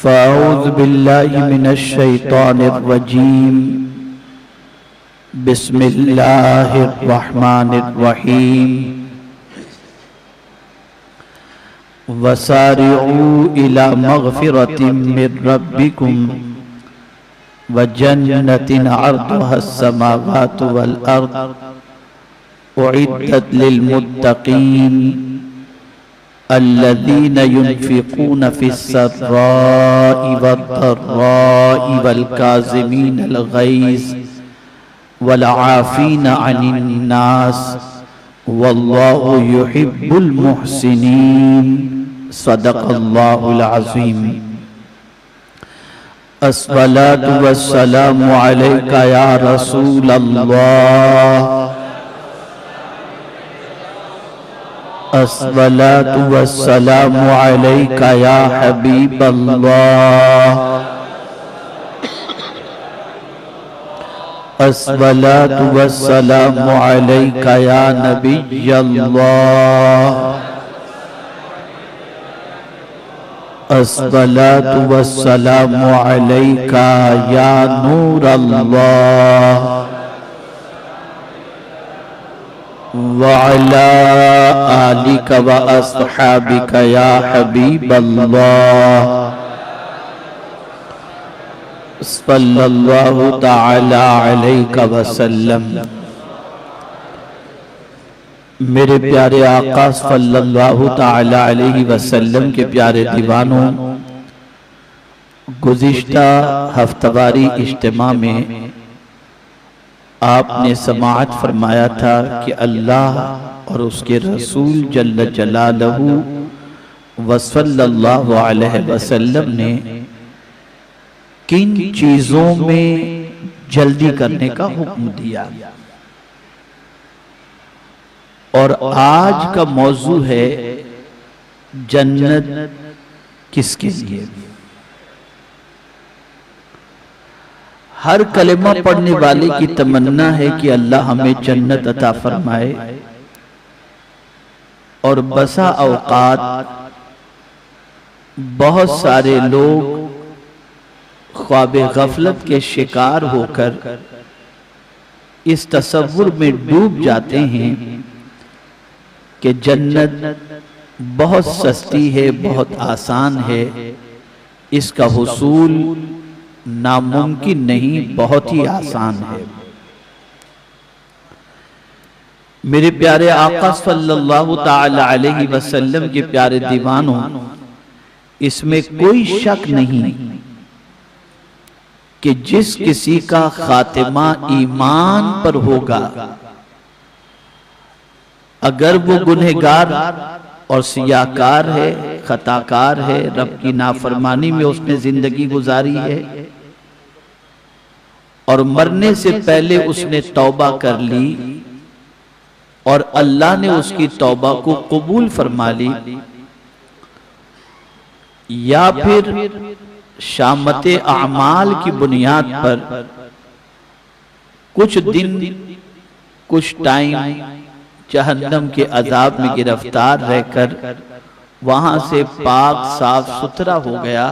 فأعوذ بالله من الشيطان الرجيم بسم الله الرحمن الرحيم وسارعوا إلى مغفرة من ربكم وجنة عرضها السماوات والأرض أعدت للمتقين الذين ينفقون في السراء والضراء والكاظمين الغيظ والعافين عن الناس والله يحب المحسنين صدق الله العظيم. الصلاة والسلام عليك يا رسول الله، الصلاة والسلام عليك يا حبيب الله، الصلاة والسلام عليك يا نبي الله، الصلاة والسلام عليك يا نور الله، وعلى آلك وأصحابك يا حبيب الله، صلی اللہ تعالی علیہ وسلم. میرے پیارے آقا صلی اللہ تعالی علیہ وسلم کے پیارے دیوانوں، گزشتہ ہفتواری اجتماع میں آپ نے سماعت فرمایا تھا کہ اللہ اور اس کے رسول جل جلالہ وصلی اللہ علیہ وسلم نے کن چیزوں میں جلدی کرنے کا حکم دیا. اور آج کا موضوع ہے جنت کس کے لیے. ہر کلمہ پڑھنے والے کی تمنا ہے کہ اللہ ہمیں جنت عطا فرمائے، اور بسا اوقات بہت سارے لوگ خواب غفلت کے شکار ہو کر اس تصور میں ڈوب جاتے ہیں کہ جنت بہت سستی ہے، بہت آسان ہے، اس کا حصول ناممکن نہیں، بہت ہی آسان ہے. میرے پیارے آقا صلی اللہ تعالی علیہ وسلم کے پیارے دیوانوں، اس میں کوئی شک نہیں کہ جس کسی کا خاتمہ ایمان پر ہوگا، اگر وہ گنہگار اور سیاہکار ہے، خطاکار ہے، رب کی نافرمانی میں اس نے زندگی گزاری ہے، اور مرنے سے پہلے اس نے توبہ کر لی اور اللہ نے اس کی توبہ کو قبول فرما لی، یا پھر شامت اعمال کی بنیاد پر کچھ دن کچھ ٹائم جہنم کے عذاب میں گرفتار رہ کر وہاں سے پاک صاف ستھرا ہو گیا،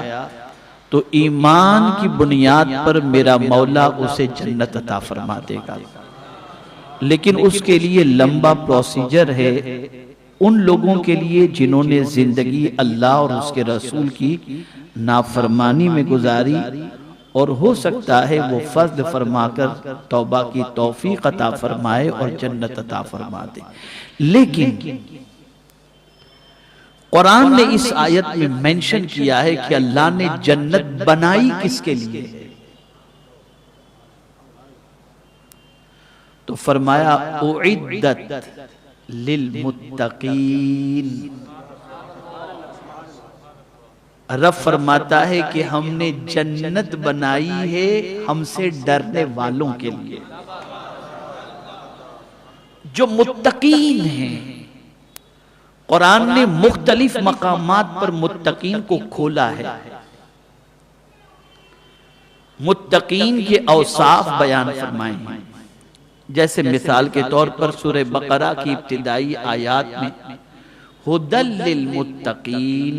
تو ایمان کی بنیاد پر میرا مولا اسے جنت عطا فرما دے گا. لیکن اس کے لیے لمبا پروسیجر ہے ان لوگوں کے لیے جنہوں نے زندگی اللہ اور اس کے رسول کی نافرمانی میں گزاری، اور ہو سکتا ہے وہ فضل فرما کر توبہ کی توفیق عطا فرمائے اور جنت عطا فرما دے. لیکن قرآن نے اس آیت میں منشن کیا ہے کہ اللہ نے جنت بنائی کس کے لیے، تو فرمایا اعدت للمتقین. رب فرماتا ہے کہ ہم نے جنت بنائی ہے ہم سے ڈرنے والوں کے لیے، جو متقین ہیں. قرآن نے مختلف مقامات پر متقین کو کھولا ہے، متقین کے اوصاف بیان فرمائے ہیں. جیسے مثال کے طور پر سورہ بقرہ کی ابتدائی آیات میں ہدل للمتقین،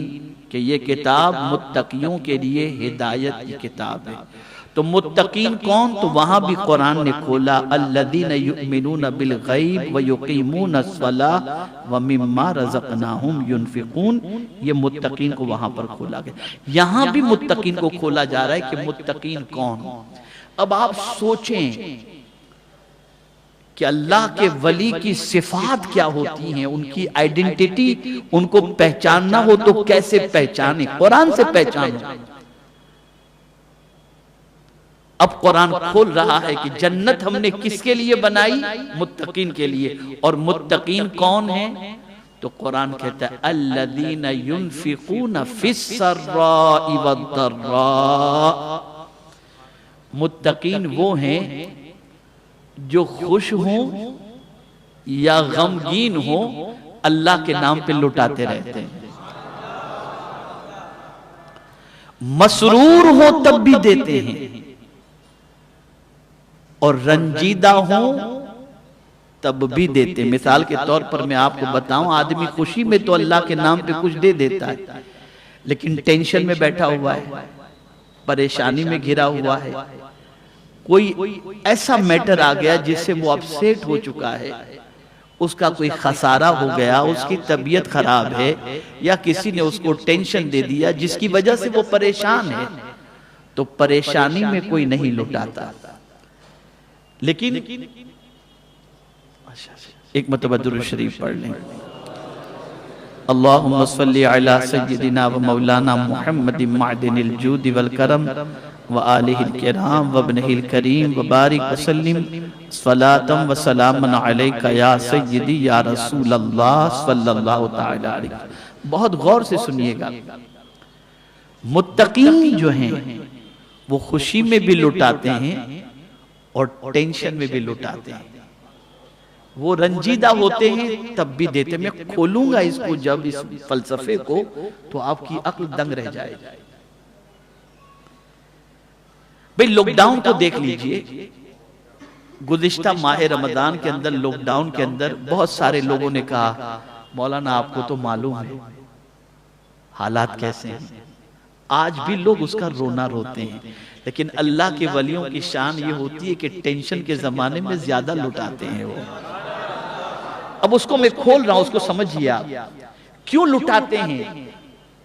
کہ یہ کتاب متقیوں کے لیے ہدایت کی کتاب ہے۔ تو متقین کون؟ تو وہاں بھی قرآن نے کھولا الذین یؤمنون بالغیب ویقیمون الصلاۃ ومما رزقناہم ینفقون، یہ متقین کو وہاں پر کھولا گیا۔ یہاں بھی متقین کو کھولا جا رہا ہے کہ متقین کون۔ اب آپ سوچیں کہ اللہ کے ولی کی صفات کیا ہوتی ہیں، ان کی آئیڈینٹیٹی، ان کو پہچاننا ہو تو کیسے پہچانے؟ قرآن سے پہچانو۔ اب قرآن کھول رہا ہے کہ جنت ہم نے کس کے لیے بنائی؟ متقین کے لیے۔ اور متقین کون ہیں؟ تو قرآن کہتا ہے الذین ينفقون فی السراء والضراء، متقین وہ ہیں جو خوش ہوں یا غمگین ہوں اللہ کے نام پہ لٹاتے رہتے ہیں، مسرور ہو تب بھی دیتے ہیں، اور رنجیدہ ہوں تب بھی دیتے۔ مثال کے طور پر میں آپ کو بتاؤں، آدمی خوشی میں تو اللہ کے نام پہ کچھ دے دیتا ہے، لیکن ٹینشن میں بیٹھا ہوا ہے، پریشانی میں گھرا ہوا ہے، کوئی ایسا میٹر آ گیا جس سے وہ اپسیٹ ہو چکا ہے، اس کا کوئی خسارہ ہو گیا، اس کی طبیعت خراب ہے، یا کسی نے اس کو ٹینشن دے دیا جس کی وجہ سے وہ پریشان ہے، تو پریشانی میں کوئی نہیں لٹاتا۔ لیکن ایک مرتبہ درود شریف پڑھ لیں۔ اللہم صلی علی سیدنا و مولانا محمد معدن الجود والکرم وآلہ الکرام وابنہ الکریم وبارک وسلم صلاة و سلاما علیکہ یا سیدی یا رسول اللہ صلی اللہ تعالی علیہ۔ بہت غور سے سنیے گا، متقین جو ہیں وہ خوشی میں بھی لٹاتے ہیں اور ٹینشن میں بھی لٹاتے ہیں، وہ رنجیدہ ہوتے ہیں تب بھی دیتے ہیں۔ میں کھولوں گا اس کو جب اس فلسفے کو تو آپ کی عقل دنگ رہ جائے گی۔ بھئی لوک ڈاؤن کو دیکھ لیجئے، گزشتہ ماہ رمضان کے اندر لوک ڈاؤن کے اندر بہت سارے لوگوں نے کہا مولانا آپ کو تو معلوم ہے حالات کیسے ہیں، آج بھی لوگ اس کا رونا روتے ہیں، لیکن اللہ کے ولیوں کی شان یہ ہوتی ہے کہ ٹینشن کے زمانے میں زیادہ لٹاتے ہیں وہ۔ اب اس کو میں کھول رہا ہوں، اس کو سمجھیے آپ کیوں لٹاتے ہیں،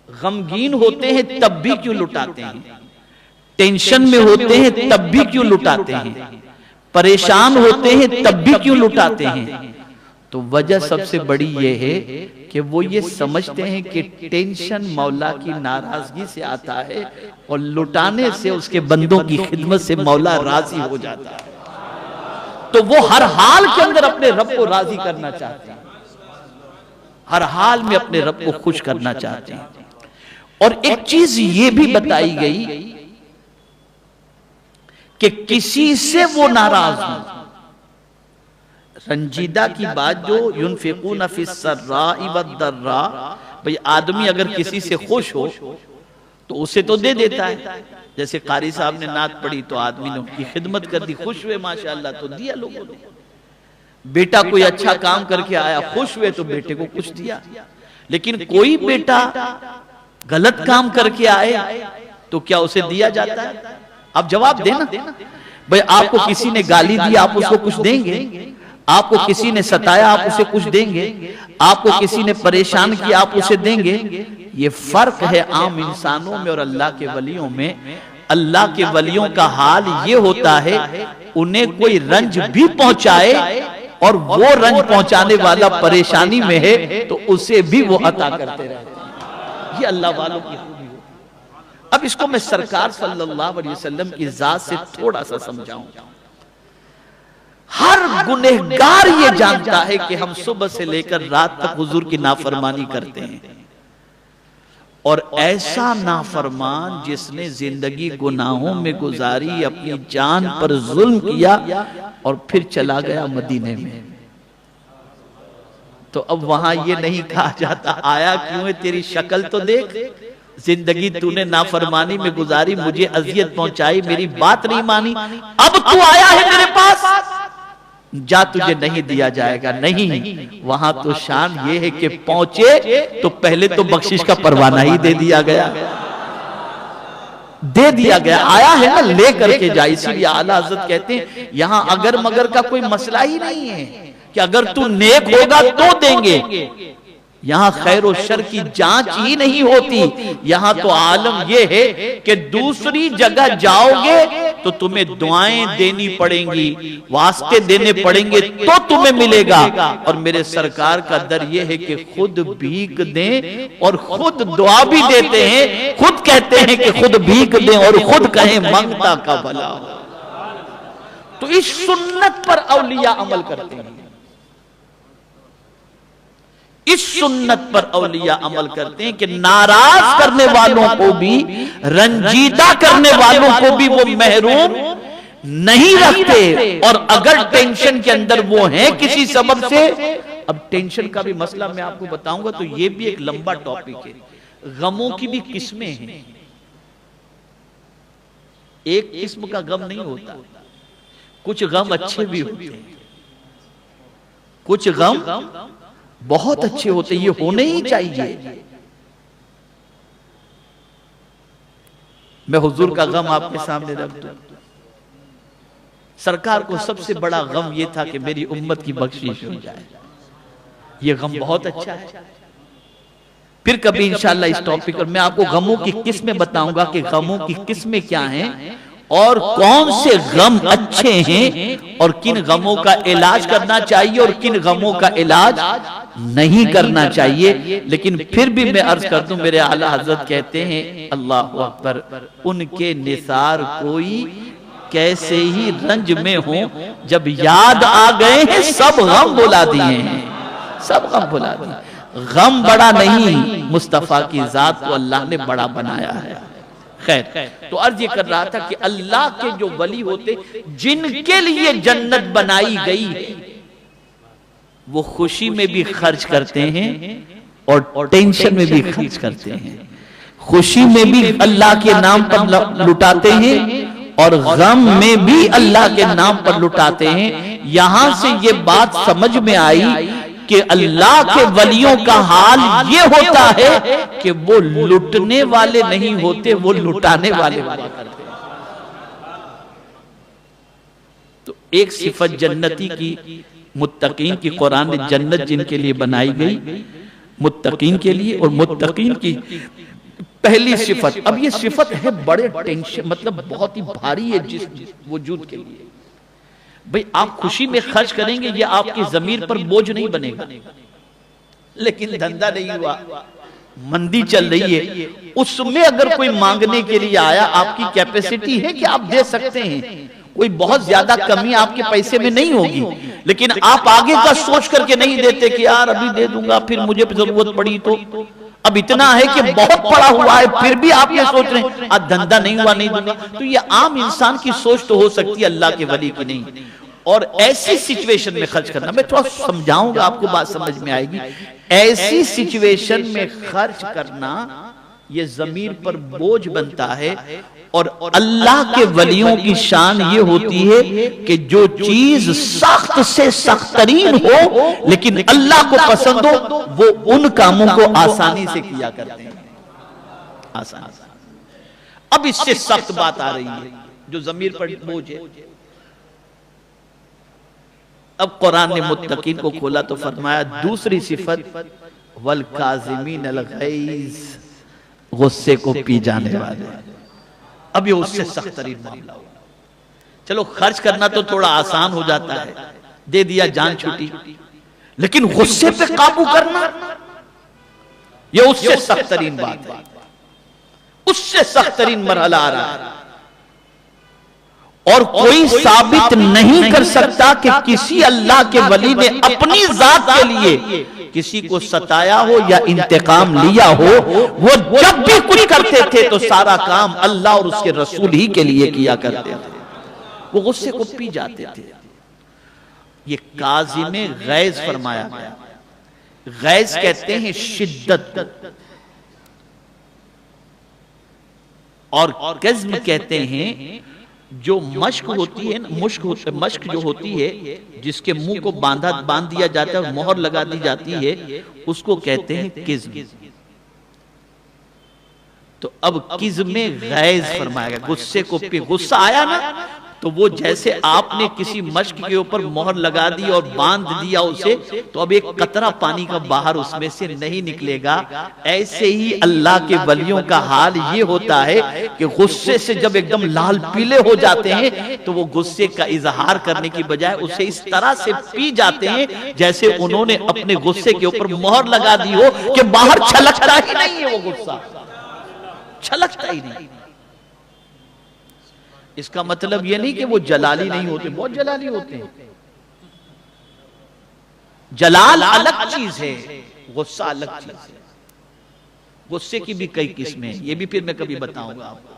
غمگین ہوتے ہیں تب بھی کیوں لٹاتے ہیں، ٹینشن میں ہوتے ہیں تب بھی کیوں لٹاتے ہیں، پریشان ہوتے ہیں تب بھی کیوں لٹاتے ہیں۔ تو وجہ سب سے بڑی یہ ہے کہ وہ یہ سمجھتے ہیں کہ ٹینشن مولا کی ناراضگی سے آتا ہے اور لٹانے سے اس کے بندوں کی خدمت سے مولا راضی ہو جاتا ہے، تو وہ ہر حال کے اندر اپنے رب کو راضی کرنا چاہتے ہیں، ہر حال میں اپنے رب کو خوش کرنا چاہتے ہیں۔ اور ایک چیز یہ بھی بتائی گئی کہ کسی سے وہ ناراض ہوں، رنجیدہ کی بات جو ينفقون فی السراء والضراء، بھئی آدمی اگر کسی سے خوش ہو تو اسے تو دے دیتا ہے، جیسے قاری صاحب نے نعت پڑھی تو آدمی نے ان کی خدمت کر دی، خوش ہوئے ماشاءاللہ تو دیا لوگوں نے، بیٹا کوئی اچھا کام کر کے آیا خوش ہوئے تو بیٹے کو کچھ دیا، لیکن کوئی بیٹا غلط کام کر کے آئے تو کیا اسے دیا جاتا ہے؟ آپ جواب دینا، بھئی آپ کو کسی نے گالی دی آپ اس کو کچھ دیں گے، آپ کو کسی نے ستایا آپ اسے کچھ دیں گے، آپ کو کسی نے پریشان کیا آپ اسے دیں گے۔ یہ فرق ہے عام انسانوں میں اور اللہ کے ولیوں میں۔ اللہ کے ولیوں کا حال یہ ہوتا ہے انہیں کوئی رنج بھی پہنچائے اور وہ رنج پہنچانے والا پریشانی میں ہے تو اسے بھی وہ عطا کرتے رہتے ہیں۔ یہ اللہ والوں کی خوبی ہو۔ اب اس کو میں سرکار صلی اللہ علیہ وسلم کی ذات سے تھوڑا سا سمجھاؤں۔ ہر گنہگار یہ جانتا ہے کہ ہم صبح سے لے کر رات تک حضور کی نافرمانی کرتے ہیں، اور ایسا نافرمان جس نے زندگی گناہوں میں گزاری، اپنی جان پر ظلم کیا اور پھر چلا گیا مدینے میں، تو اب وہاں یہ نہیں کہا جاتا آیا کیوں ہے تیری شکل تو دیکھ، زندگی تو نے نافرمانی میں گزاری، مجھے اذیت پہنچائی، میری بات نہیں مانی، اب تو آیا ہے میرے پاس جا تجھے نہیں دیا جائے گا، نہیں، وہاں تو شان یہ ہے کہ پہنچے تو پہلے تو بخشش کا پروانہ ہی دے دیا گیا، دے دیا گیا، آیا ہے نا لے کر کے جائے۔ اسی لیے اعلیٰ حضرت کہتے ہیں یہاں اگر مگر کا کوئی مسئلہ ہی نہیں ہے کہ اگر تو نیک ہوگا تو دیں گے، یہاں خیر و شر کی جانچ ہی نہیں ہوتی، یہاں تو عالم یہ ہے کہ دوسری جگہ جاؤ گے تو تمہیں دعائیں دینی پڑیں گی، واسطے دینے پڑیں گے تو تمہیں ملے گا۔ اور میرے سرکار کا در یہ ہے کہ خود بھیک دیں اور خود دعا بھی دیتے ہیں، خود کہتے ہیں کہ خود بھیک دیں اور خود کہیں منگتا کا بھلا۔ تو اس سنت پر اولیاء عمل کرتے ہیں، اس سنت پر اولیاء عمل کرتے ہیں کہ ناراض کرنے والوں کو بھی، رنجیدہ کرنے والوں کو بھی وہ محروم نہیں رکھتے، اور اگر ٹینشن کے اندر وہ ہیں کسی سبب سے، اب ٹینشن کا بھی مسئلہ میں آپ کو بتاؤں گا تو یہ بھی ایک لمبا ٹاپک ہے۔ غموں کی بھی قسمیں ہیں، ایک قسم کا غم نہیں ہوتا، کچھ غم اچھے بھی ہوتے ہیں، کچھ غم بہت اچھے ہوتے ہیں، یہ ہونے ہی چاہیے۔ میں حضور کا غم آپ کے سامنے رکھ دوں، سرکار کو سب سے بڑا غم یہ تھا کہ میری امت کی بخشش ہو جائے، یہ غم بہت اچھا ہے۔ پھر کبھی انشاءاللہ اس ٹاپک پر میں آپ کو غموں کی قسمیں بتاؤں گا کہ غموں کی قسمیں کیا ہیں اور کون سے غم اچھے ہیں اور کن غموں کا علاج کرنا چاہیے اور کن غموں کا علاج نہیں کرنا چاہیے۔ لیکن پھر بھی میں عرض کر دوں، میرے اعلیٰ حضرت کہتے ہیں اللہ اکبر، ان کے نثار کوئی کیسے ہی رنج میں ہوں، جب یاد آ گئے ہیں سب غم بھلا دیے ہیں، سب غم بھلا دیے۔ غم بڑا نہیں، مصطفیٰ کی ذات کو اللہ نے بڑا بنایا ہے۔ خیر، تو عرض یہ کر رہا تھا کہ اللہ کے جو ولی ہوتے جن کے لیے جنت بنائی گئی ہے، وہ خوشی میں بھی خرچ کرتے ہیں اور ٹینشن میں بھی خرچ کرتے ہیں، خوشی میں بھی اللہ کے نام پر لٹاتے ہیں اور غم میں بھی اللہ کے نام پر لٹاتے ہیں۔ یہاں سے یہ بات سمجھ میں آئی کہ اللہ کے ولیوں کا حال یہ ہوتا ہے کہ وہ لٹنے والے نہیں ہوتے، وہ لٹانے والے ہوتے ہیں۔ تو ایک صفت جنتی کی، متقین کی، قرآن نے جنت جن کے لیے بنائی گئی متقین کے لیے، اور متقین کی پہلی صفت، اب یہ صفت ہے بڑے ٹینشن، مطلب بہت ہی بھاری ہے جس وجود کے لیے۔ بھئی آپ خوشی میں خرچ کریں گے، یہ آپ کی ضمیر پر بوجھ نہیں بنے گا، لیکن دھندہ نہیں ہوا، مندی چل رہی ہے، اس میں اگر کوئی مانگنے کے لیے آیا، آپ کی کیپیسٹی ہے کہ آپ دے سکتے ہیں، کوئی بہت زیادہ کمی آپ کے پیسے میں نہیں ہوگی، لیکن آپ آگے کا سوچ کر کے نہیں دیتے کہ یار ابھی دے دوں گا، پھر مجھے ضرورت پڑی تو، اب اتنا ہے کہ بہت پڑا ہوا ہے پھر بھی آپ یہ سوچ رہے ہیں آج دھندہ نہیں ہوا نہیں دوں گا۔ تو یہ عام انسان کی سوچ تو ہو سکتی ہے، اللہ کے ولی کی نہیں۔ اور ایسی سچویشن میں خرچ کرنا، میں تھوڑا سمجھاؤں گا آپ کو، بات سمجھ میں آئے گی۔ ایسی سچویشن میں خرچ کرنا یہ ضمیر پر بوجھ بنتا ہے، اور اللہ کے ولیوں کی شان یہ ہوتی ہے کہ جو چیز سخت سے سخت ترین ہو لیکن اللہ کو پسند ہو، وہ ان کاموں کو آسانی سے کیا کرتے ہیں، آسانی سے۔ اب اس سے سخت بات آ رہی ہے جو ضمیر پر بوجھ ہے۔ اب قرآن نے متقین کو کھولا تو فرمایا دوسری صفت، والکاظمین الغیظ، غصے کو پی جانے والے۔ اب یہ اس سے سخت ترین معاملہ ہو، چلو خرچ کرنا تو تھوڑا آسان ہو جاتا ہے، دے دیا جان چھوٹی، لیکن غصے پہ قابو کرنا یہ اس سے سخت ترین بات ہے، اس سے سخت ترین مرحلہ آ رہا ہے۔ اور کوئی ثابت نہیں کر سکتا کہ کسی اللہ کے ولی نے اپنی ذات کے لیے کسی کو ستایا ہو یا انتقام لیا ہو، وہ جب بھی کچھ کرتے تھے تو سارا کام اللہ اور اس کے رسول ہی کے لیے کیا کرتے تھے، وہ غصے کو پی جاتے تھے۔ یہ کاظم غیظ فرمایا گیا، غیظ کہتے ہیں شدت، اور کظم کہتے ہیں جو مشک ہوتی ہے، مشک جو ہوتی ہے جس کے منہ کو باندھ دیا جاتا ہے اور مہر لگا دی جاتی ہے، اس کو کہتے ہیں کزم۔ تو اب کزم میں غیظ فرمایا گیا، غصے کو غصہ آیا نا، تو وہ جیسے آپ نے کسی مشک کے اوپر مہر لگا دی اور باندھ دیا اسے، تو اب ایک قطرہ پانی کا باہر اس میں سے نہیں نکلے گا۔ ایسے ہی اللہ کے ولیوں کا حال یہ ہوتا ہے کہ غصے سے جب ایک دم لال پیلے ہو جاتے ہیں تو وہ غصے کا اظہار کرنے کی بجائے اسے اس طرح سے پی جاتے ہیں جیسے انہوں نے اپنے غصے کے اوپر مہر لگا دی ہو کہ باہر چھلکتا ہی نہیں ہے، وہ غصہ چھلکتا ہی نہیں۔ اس کا مطلب یہ نہیں کہ وہ جلالی نہیں ہوتے، بہت جلالی ہوتے ہیں۔ جلال الگ چیز ہے، غصہ الگ چیز ہے۔ غصے کی بھی کئی قسمیں ہیں، یہ بھی پھر میں کبھی بتاؤں گا آپ کو،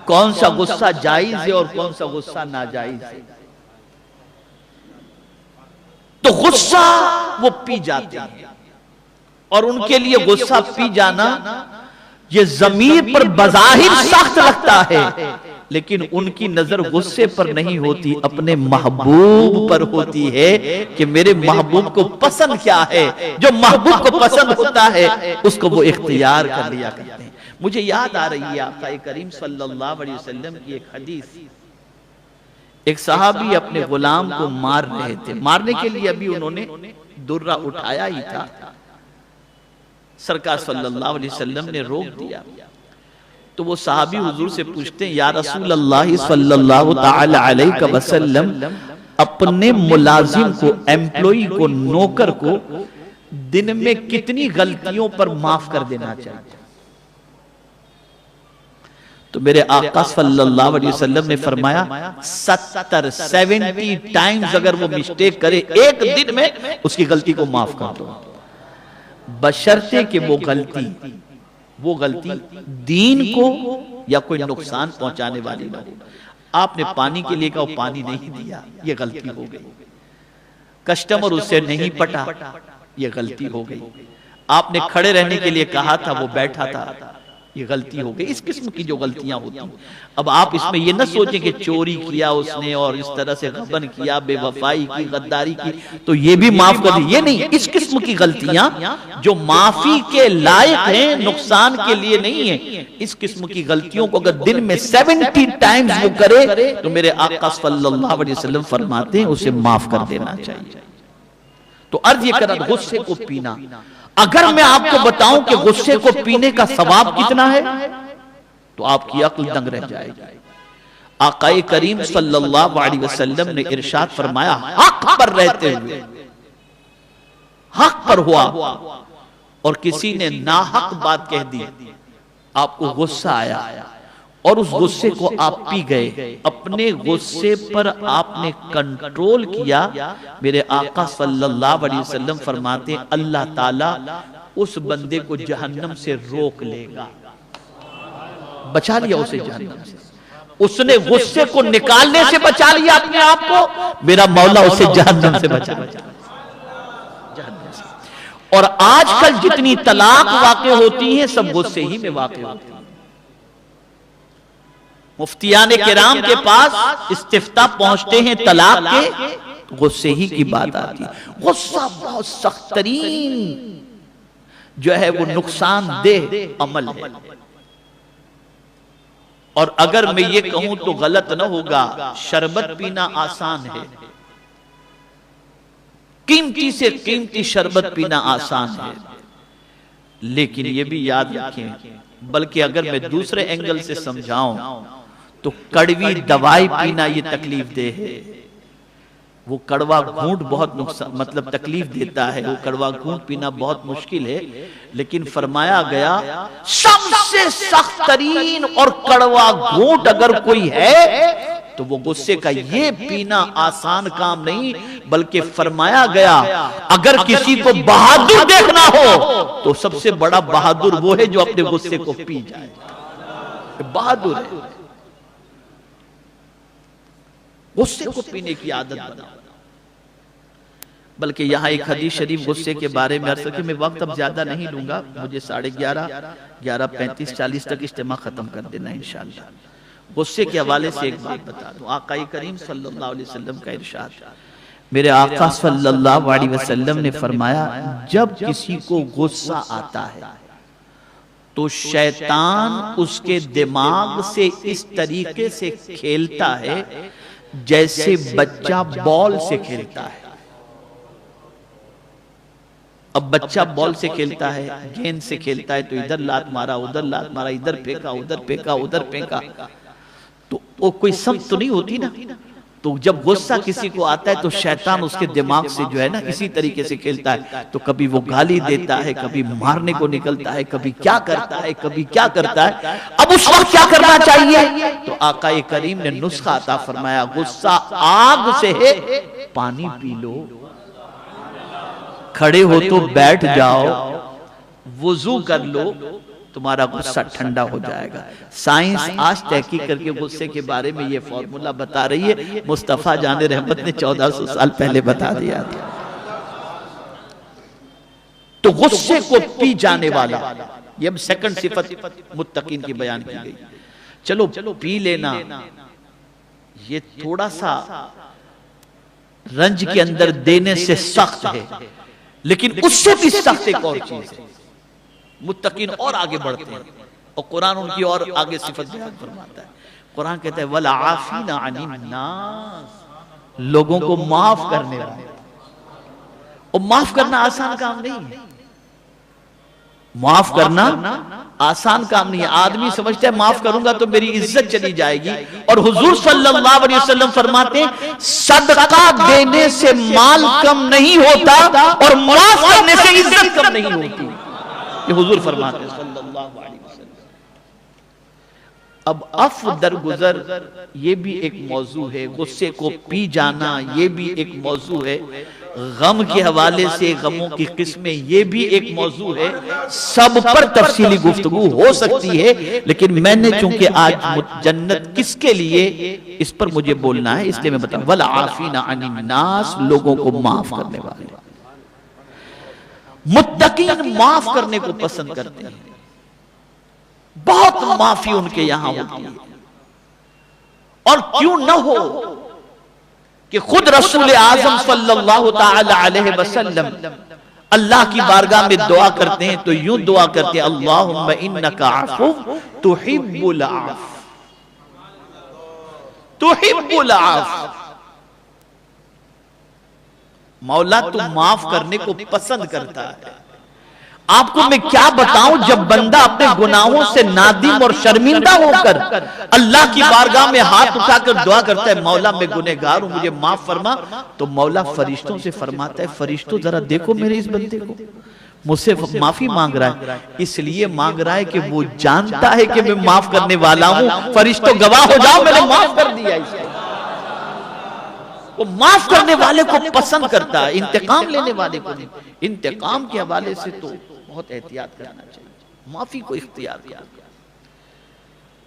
کون سا غصہ جائز ہے اور کون سا غصہ ناجائز ہے۔ تو غصہ وہ پی جاتے ہیں، اور ان کے لیے غصہ پی جانا یہ ضمیر پر بظاہر سخت لگتا ہے، لیکن ان کی نظر غصے پر نہیں ہوتی، اپنے محبوب پر ہوتی ہے کہ میرے محبوب کو پسند کیا ہے۔ جو محبوب کو پسند ہوتا ہے اس کو وہ اختیار کر لیا کرتے ہیں۔ مجھے یاد آ رہی ہے آقا کریم صلی اللہ علیہ وسلم کی ایک حدیث۔ ایک صحابی اپنے غلام کو مار رہے تھے، مارنے کے لیے ابھی انہوں نے درہ اٹھایا ہی تھا، سرکار صلی اللہ علیہ وسلم نے روک دیا۔ تو وہ صحابی حضور سے پوچھتے ہیں، یا رسول اللہ صلی اللہ تعالی علیہ وسلم، اپنے ملازم کو، ایمپلوئی کو، نوکر کو دن میں کتنی غلطیوں پر معاف کر دینا چاہیے؟ تو میرے آقا صلی اللہ علیہ وسلم نے فرمایا 70 ٹائمز اگر وہ مسٹیک کرے ایک دن میں، اس کی غلطی کو معاف کر دو، بشرطے کہ وہ غلطی دین کو یا کوئی نقصان پہنچانے والی نہ ہو۔ آپ نے پانی کے لیے کہا، وہ پانی نہیں دیا، یہ غلطی ہو گئی۔ کسٹمر اس سے نہیں پٹا، یہ غلطی ہو گئی۔ آپ نے کھڑے رہنے کے لیے کہا تھا، وہ بیٹھا تھا، یہ غلطی ہو گئی۔ اس قسم کی جو غلطیاں ہوتی ہیں، اب آپ اس میں یہ نہ سوچیں کہ چوری کیا اس نے اور اس طرح سے غبن کیا، بے وفائی کی، غداری کی، تو یہ بھی معاف کر دی، یہ نہیں۔ اس قسم کی غلطیاں جو معافی کے لائق ہیں، نقصان کے لیے نہیں ہیں، اس قسم کی غلطیوں کو اگر دن میں 70 ٹائمز وہ کرے تو میرے آقا صلی اللہ علیہ وسلم فرماتے ہیں اسے معاف کر دینا چاہیے۔ تو عرض یہ کرا غصے کو پینا، اگر میں آپ کو بتاؤں کہ غصے کو پینے کا ثواب کتنا ہے تو آپ کی عقل دنگ رہ جائے گی۔ آقا کریم صلی اللہ علیہ وسلم نے ارشاد فرمایا، حق پر رہتے ہوئے، حق پر ہوا اور کسی نے ناحق بات کہہ دی، آپ کو غصہ آیا اور اس غصے کو آپ پی گئے، اپنے غصے پر آپ نے کنٹرول کیا، میرے آقا صلی اللہ علیہ وسلم فرماتے ہیں اللہ تعالیٰ اس بندے کو جہنم سے روک لے گا، بچا لیا اسے جہنم سے۔ اس نے غصے کو نکالنے سے بچا لیا اپنے آپ کو، میرا مولا اسے جہنم سے بچا لیا۔ اور آج کل جتنی طلاق واقع ہوتی ہیں سب غصے ہی میں واقع ہوتی ہیں۔ مفتیان کرام کے پاس استفتاء پہنچتے ہیں طلاق کے، غصے ہی کی بات آتی ہے۔ غصہ بہت سخت ترین جو ہے وہ نقصان دہ عمل ہے، اور اگر میں یہ کہوں تو غلط نہ ہوگا، شربت پینا آسان ہے، قیمتی سے قیمتی شربت پینا آسان ہے، لیکن یہ بھی یاد رکھیں، بلکہ اگر میں دوسرے اینگل سے سمجھاؤں تو کڑوی دوائی پینا یہ تکلیف دہ ہے۔ وہ کڑوا گھونٹ بہت مطلب تکلیف دیتا ہے، وہ کڑوا گھونٹ پینا بہت مشکل ہے، لیکن فرمایا گیا سب سے سخت ترین اور کڑوا گھونٹ اگر کوئی ہے تو وہ غصے کا، یہ پینا آسان کام نہیں، بلکہ فرمایا گیا اگر کسی کو بہادر دیکھنا ہو تو سب سے بڑا بہادر وہ ہے جو اپنے غصے کو پی جائے، بہادر ہے۔ غصے کو پینے کی عادت بنا، بلکہ یہاں ایک حدیث شریف غصے کے بارے میں عرض کہ میں وقت اب زیادہ نہیں لوں گا، مجھے 11:30 11:35 40 تک اجتماع ختم کر دینا انشاءاللہ۔ غصے کے حوالے سے ایک بات بتا دوں، آقا کریم صلی اللہ علیہ وسلم کا ارشاد، میرے آقا صلی اللہ علیہ وسلم نے فرمایا جب کسی کو غصہ آتا ہے تو شیطان اس کے دماغ سے اس طریقے سے کھیلتا ہے جیسے بچہ بال سے کھیلتا ہے۔ اب بچہ بال سے کھیلتا ہے، گیند سے کھیلتا ہے، تو ادھر لات مارا ادھر لات مارا، ادھر پھینکا ادھر پھینکا ادھر پھینکا، تو وہ کوئی سمت تو نہیں ہوتی نا۔ تو جب غصہ کسی کو آتا ہے تو شیطان اس کے دماغ سے جو ہے نا اسی طریقے سے کھیلتا ہے، تو کبھی وہ گالی دیتا ہے، کبھی مارنے کو نکلتا ہے، کبھی کیا کرتا ہے، کبھی کیا کرتا ہے۔ اب اس وقت کیا کرنا چاہیے؟ تو آقا کریم نے نسخہ عطا فرمایا، غصہ آگ سے ہے، پانی پی لو، کھڑے ہو تو بیٹھ جاؤ، وضو کر لو، تمہارا غصہ ٹھنڈا ہو جائے گا۔ سائنس آج تحقیق کر کے غصے کے بارے میں یہ فارمولا بتا رہی ہے، مصطفیٰ جان رحمت نے 1400 سال پہلے بتا دیا تھا۔ تو غصے کو پی جانے والا، یہ اب سیکنڈ صفت متقین کی بیان کی گئی۔ چلو پی لینا یہ تھوڑا سا رنج کے اندر دینے سے سخت ہے، لیکن اس سے بھی سخت ایک اور چیز ہے۔ متقین اور آگے بڑھتے ہیں اور قرآن ان کی اور آگے صفت بیان فرماتا ہے۔ قرآن کہتا ہے وَالْعَافِينَ عَنِ النَّاسِ، لوگوں کو معاف کرنے والے۔ اور معاف کرنا آسان کام نہیں ہے، معاف کرنا آسان کام نہیں ہے۔ آدمی سمجھتا ہے معاف کروں گا تو میری عزت چلی جائے گی، اور حضور صلی اللہ علیہ وسلم فرماتے ہیں صدقہ دینے سے مال کم نہیں ہوتا اور معاف کرنے سے عزت کم نہیں ہوتی، یہ حضور فرماتے ہیں صلی اللہ علیہ وسلم۔ اب عفو درگزر یہ بھی ایک موضوع ہے، غصے کو پی جانا یہ بھی ایک موضوع ہے، غم کے حوالے سے غموں کی قسمیں یہ بھی ایک موضوع ہے، سب پر تفصیلی گفتگو ہو سکتی ہے، لیکن میں نے چونکہ آج جنت کس کے لیے اس پر مجھے بولنا ہے، اس لیے میں بتاؤں وَالْعَافِينَ عَنِ النَّاسِ، لوگوں کو معاف کرنے والے۔ متقین معاف کرنے کو پسند کرتے ہیں، بہت معافی ان کے یہاں ہوتی ہے، اور کیوں نہ ہو کہ خود رسول اعظم صلی اللہ تعالی علیہ وسلم اللہ کی بارگاہ میں دعا کرتے ہیں تو یوں دعا کرتے ہیں اللہم انک عفو تحب العفو، تحب العفو، مولا تو معاف کرنے کو پسند کرتا ہے۔ آپ کو میں کیا بتاؤں، جب بندہ اپنے گناہوں سے نادم اور شرمندہ ہو کر اللہ کی بارگاہ میں ہاتھ اٹھا کر دعا کرتا ہے مولا میں گنہگار ہوں مجھے معاف فرما، تو مولا فرشتوں سے فرماتا ہے فرشتوں ذرا دیکھو میرے اس بندے کو، مجھ سے معافی مانگ رہا ہے، اس لیے مانگ رہا ہے کہ وہ جانتا ہے کہ میں معاف کرنے والا ہوں، فرشتوں گواہ ہو جاؤ میں نے معاف کر دیا اسے۔ وہ معاف کرنے والے کو پسند کرتا ہے، انتقام لینے والے کو نہیں۔ انتقام کے حوالے سے تو بہت احتیاط کرنا چاہیے، معافی کو اختیار کیا۔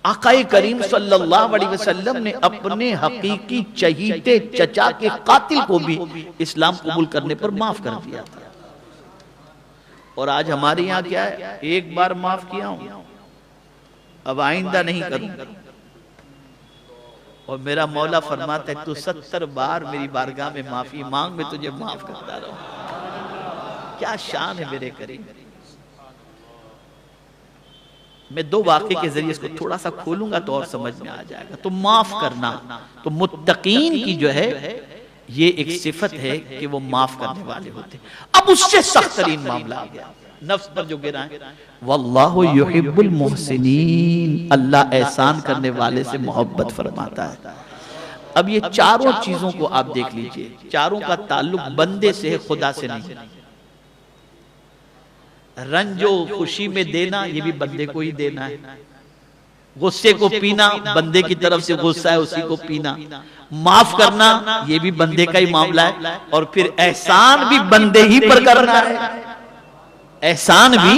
آقا کریم صلی اللہ علیہ وسلم نے اپنے حقیقی چہیتے چچا کے قاتل کو بھی اسلام قبول کرنے پر معاف کر دیا تھا۔ اور آج ہمارے یہاں کیا ہے، ایک بار معاف کیا ہوں اب آئندہ نہیں کروں، اور میرا مولا فرماتا ہے تو 70 بار میری بارگاہ میں معافی مانگ میں تجھے معاف کرتا رہوں۔ کیا شان ہے میرے کریم۔ میں دو واقعے کے ذریعے اس کو تھوڑا سا کھولوں گا تو اور سمجھ میں آ جائے گا۔ تو معاف کرنا تو متقین کی جو ہے یہ ایک صفت ہے کہ وہ معاف کرنے والے ہوتے ہیں۔ اب اس سے سخت ترین معاملہ آ گیا نفس پر جو گرائیں، واللہ یحب المحسنین، اللہ احسان کرنے والے سے محبت فرماتا ہے۔ اب یہ چاروں چیزوں کو آپ دیکھ لیجئے، چاروں کا تعلق بندے سے ہے، خدا سے نہیں۔ رنج و خوشی میں دینا یہ بھی بندے کو ہی دینا ہے، غصے کو پینا بندے کی طرف سے غصہ ہے اسی کو پینا، معاف کرنا یہ بھی بندے کا ہی معاملہ ہے، اور پھر احسان بھی بندے ہی پر کرنا ہے، احسان بھی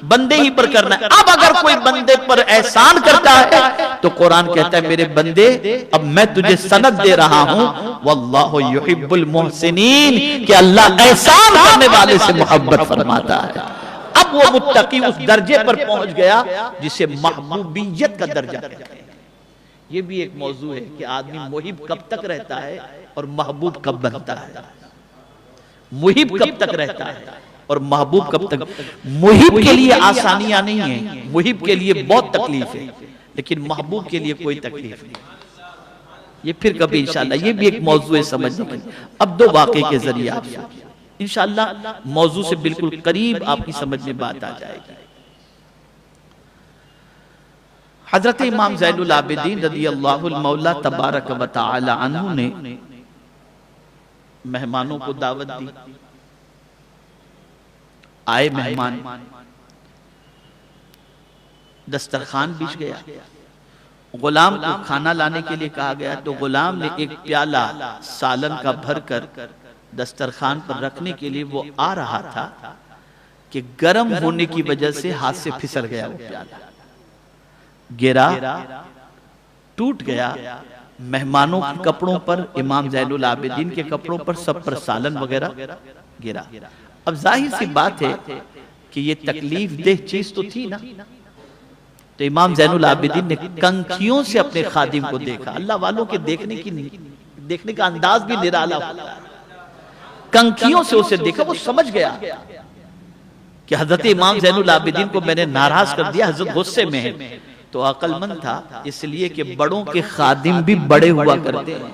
بندے ہی پر کرنا ہے۔ اب اگر کوئی بندے پر احسان کرتا ہے تو قرآن کہتا ہے میرے بندے اب میں تجھے سند دے رہا ہوں واللہ یحب المحسنین، کہ اللہ احسان کرنے والے سے محبت فرماتا ہے۔ اب وہ متقی اس درجے پر پہنچ گیا جسے محبوبیت کا درجہ کہتے ہیں، یہ بھی ایک موضوع ہے کہ آدمی محب کب تک رہتا ہے اور محبوب کب بنتا ہے. محب کب تک رہتا ہے اور محبوب کب تک. محب کے لیے آسانیاں نہیں ہیں, محب کے لیے بہت تکلیف ہے, لیکن محبوب کے لیے کوئی تکلیف نہیں. یہ پھر کبھی انشاءاللہ یہ بھی ایک موضوع ہے سمجھنے کے. اب دو واقعے کے ذریعے آپ انشاءاللہ موضوع سے بالکل قریب آپ کی سمجھ میں بات آ جائے گی. حضرت امام زین العابدین رضی اللہ المولا تبارک و تعالی عنہ نے مہمانوں کو دعوت دی. آئے مہمان, دسترخوان بچھ گیا. غلام کو کھانا لانے کے لیے کہا گیا تو غلام نے ایک پیالہ سالن کا بھر کر دسترخوان پر رکھنے کے لیے وہ آ رہا تھا کہ گرم ہونے کی وجہ سے ہاتھ سے پھسل گیا. وہ پیالہ گرا, ٹوٹ گیا. مہمانوں کے کپڑوں پر, امام زین العابدین کے کپڑوں پر, سب پر سالن وغیرہ گرا. اب ظاہر سی بات ہے کہ یہ تکلیف دہ چیز تو تھی نا. تو امام زین العابدین نے کنکھیوں سے اپنے خادم کو دیکھا. اللہ والوں کے دیکھنے کا انداز بھی نرالا ہوتا ہے. کنکھیوں سے اسے دیکھا, وہ سمجھ گیا کہ حضرت امام زین العابدین کو میں نے ناراض کر دیا, حضرت غصے میں ہے. تو عقل مند تھا, اس لیے کہ بڑوں کے خادم بھی بڑے ہوا کرتے ہیں.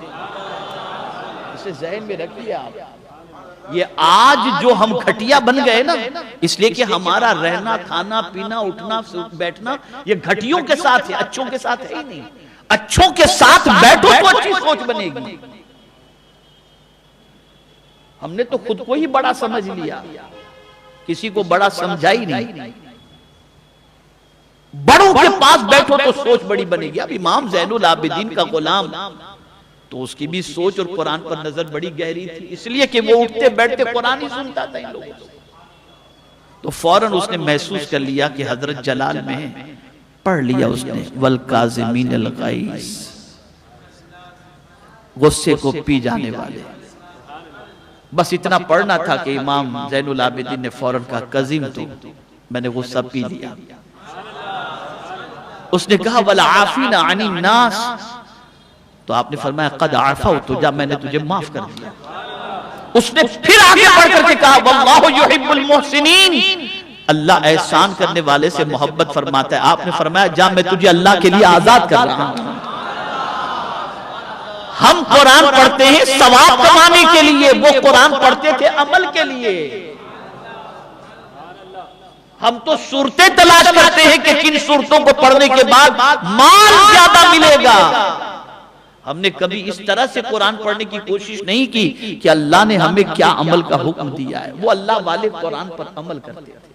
اسے ذہن میں رکھیے آپ. یہ آج جو ہم گھٹیا بن گئے نا, اس لیے کہ ہمارا رہنا, کھانا, پینا, اٹھنا, بیٹھنا یہ گھٹیوں کے ساتھ ہے, اچھوں کے ساتھ ہے ہی نہیں. اچھوں کے ساتھ بیٹھو تو اچھی سوچ بنے گی. ہم نے تو خود کو ہی بڑا سمجھ لیا, کسی کو بڑا سمجھا ہی نہیں. بڑوں کے پاس بیٹھو تو سوچ بڑی بنے گی. اب امام زین العابدین کا غلام تو اس کی بھی سوچ اور قرآن پر نظر بڑی گہری تھی, اس لیے کہ وہ اٹھتے بیٹھتے قرآن ہی سنتا تھا ان لوگوں سے. تو فوراً اس نے محسوس کر لیا کہ حضرت جلال میں ہے. پڑھ لیا اس نے والکاظمین الغیظ, غصے کو پی جانے والے. بس اتنا پڑھنا تھا کہ امام زین العابدین نے فوراً کہا کظیم تو میں نے غصہ پی لیا. اس نے کہا والعافین عن الناس, تو آپ نے فرمایا قد عفوت, جب میں نے تجھے معاف کر دیا. اس نے پھر آگے بڑھ کر کے کہا واللہ یحب المحسنین, اللہ احسان کرنے والے سے محبت فرماتا ہے. آپ نے فرمایا جا میں تجھے اللہ کے لیے آزاد کر رہا ہوں. ہم قرآن پڑھتے ہیں ثواب کمانے کے لیے, وہ قرآن پڑھتے تھے عمل کے لیے. ہم تو صورتیں تلاش کرتے ہیں کہ کن صورتوں کو پڑھنے کے بعد مال زیادہ ملے گا. ہم نے کبھی اس طرح سے قرآن پڑھنے کی کوشش نہیں کی کہ اللہ نے ہمیں کیا عمل کا حکم دیا ہے. وہ اللہ والے قرآن پر عمل کرتے تھے,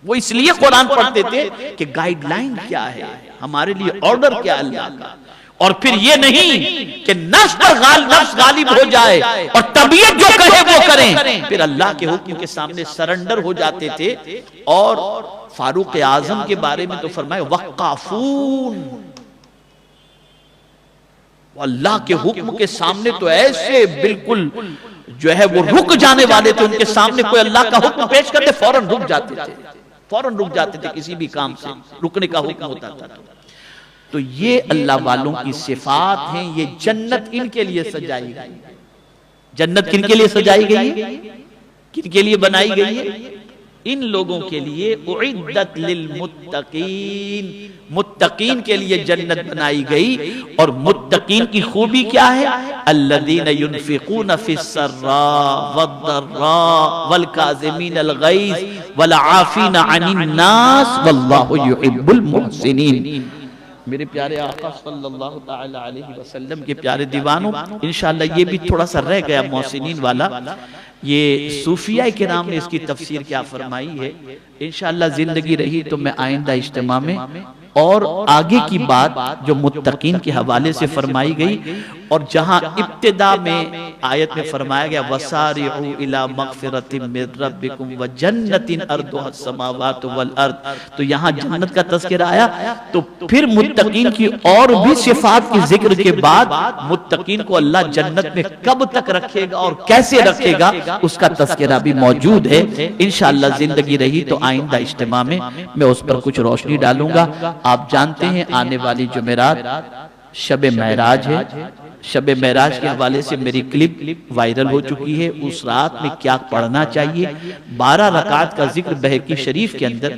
وہ اس لیے قرآن پڑھتے تھے کہ گائیڈ لائن کیا ہے, ہمارے لیے آرڈر کیا اللہ کا. اور پھر یہ نہیں کہ نفس پر غالب ہو جائے اور طبیعت جو کہے وہ کریں. پھر اللہ کے حکم کے سامنے سرنڈر ہو جاتے تھے. اور فاروق اعظم کے بارے میں تو فرمائے وقافون, اللہ کے حکم کے سامنے تو ایسے بالکل جو ہے وہ رک جانے والے تھے. ان کے سامنے کوئی اللہ کا حکم پیش کرتے فوراً رک جاتے تھے, فوراً رک جاتے تھے. کسی بھی کام سے رکنے کا حکم ہوتا تھا. تو یہ اللہ والوں کی صفات ہیں. یہ جنت ان کے لیے سجائی گئی. جنت کن کے لیے سجائی گئی ہے, کن کے لیے بنائی گئی ہے؟ ان لوگوں کے لیے اعدت للمتقین, متقین کے لیے جنت بنائی گئی. اور متقین کی خوبی کیا ہے؟ الذین ينفقون فی السراء والضراء والکاظمین الغیظ والعافین عن الناس واللہ یحب المحسنین. میرے پیارے آقا صلی اللہ تعالی علیہ وسلم کے پیارے دیوانوں, انشاءاللہ یہ بھی تھوڑا سا رہ گیا محسنین والا. یہ صوفیہ کرام نے اس کی تفسیر کیا فرمائی ہے. انشاءاللہ زندگی رہی تو میں آئندہ اجتماع میں اور آگے کی بات جو متقین کے حوالے سے فرمائی گئی اور جہاں ابتدا میں آیت میں فرمایا گیا وَسَارِعُوا إِلَى مَغْفِرَةٍ مِّن رَبِّكُمْ وَجَنَّةٍ أَرْضُهَا السَّمَاوَاتُ وَالْأَرْضُ، تو یہاں جنت کا تذکرہ آیا، تو پھر متقین کی اور بھی صفات کی ذکر کے بعد متقین کو اللہ جنت میں کب تک رکھے گا اور کیسے رکھے گا اس کا تذکرہ بھی موجود ہے۔ انشاءاللہ زندگی رہی تو آئندہ اجتماع میں اس پر کچھ روشنی ڈالوں گا۔ آپ جانتے ہیں آنے والی جمعرات شب معراج ہے، شب معراج کے حوالے سے میری کلپ وائرل ہو چکی ہے، اس رات میں کیا پڑھنا چاہیے۔ 12 رکعات کا ذکر بہقی شریف کے اندر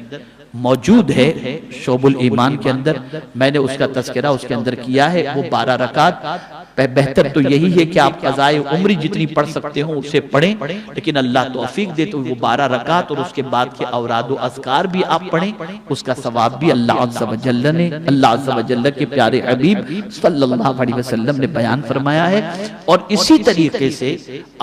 موجود ہے، شعب الایمان کے اندر میں نے اس کا تذکرہ اس کے اندر کیا ہے۔ وہ 12 رکعات بہتر تو یہی ہے کہ آپ قضائے عمری جتنی پڑھ سکتے ہوں اسے پڑھیں، لیکن اللہ توفیق دے تو وہ 12 رکعات اور اس کے بعد کے اوراد و اذکار بھی آپ پڑھیں، اس کا ثواب بھی اللہ عز و جل نے، اللہ عز و جل کے پیارے حبیب صلی اللہ علیہ وسلم نے بیان فرمایا ہے۔ اور اسی طریقے سے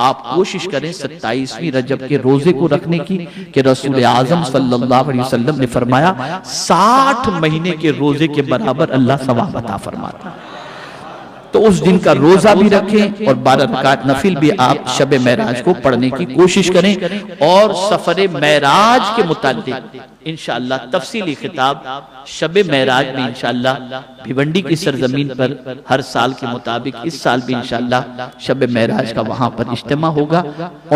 آپ کوشش کریں 27ویں رجب کے روزے کو رکھنے کی، کہ رسول اعظم صلی اللہ علیہ وسلم نے فرمایا 60 مہینے کے روزے کے برابر اللہ ثواب عطا فرماتا ہے۔ تو اس دن کا روزہ بھی رکھیں اور 12 رکعت نفل بھی آپ شب معراج کو پڑھنے کی کوشش کریں۔ اور سفر معراج کے متعلق انشاءاللہ تفصیلی خطاب شب معراج میں انشاءاللہ بھیونڈی کی سرزمین پر ہر سال کے مطابق اس سال بھی انشاءاللہ شب معراج کا وہاں پر اجتماع ہوگا۔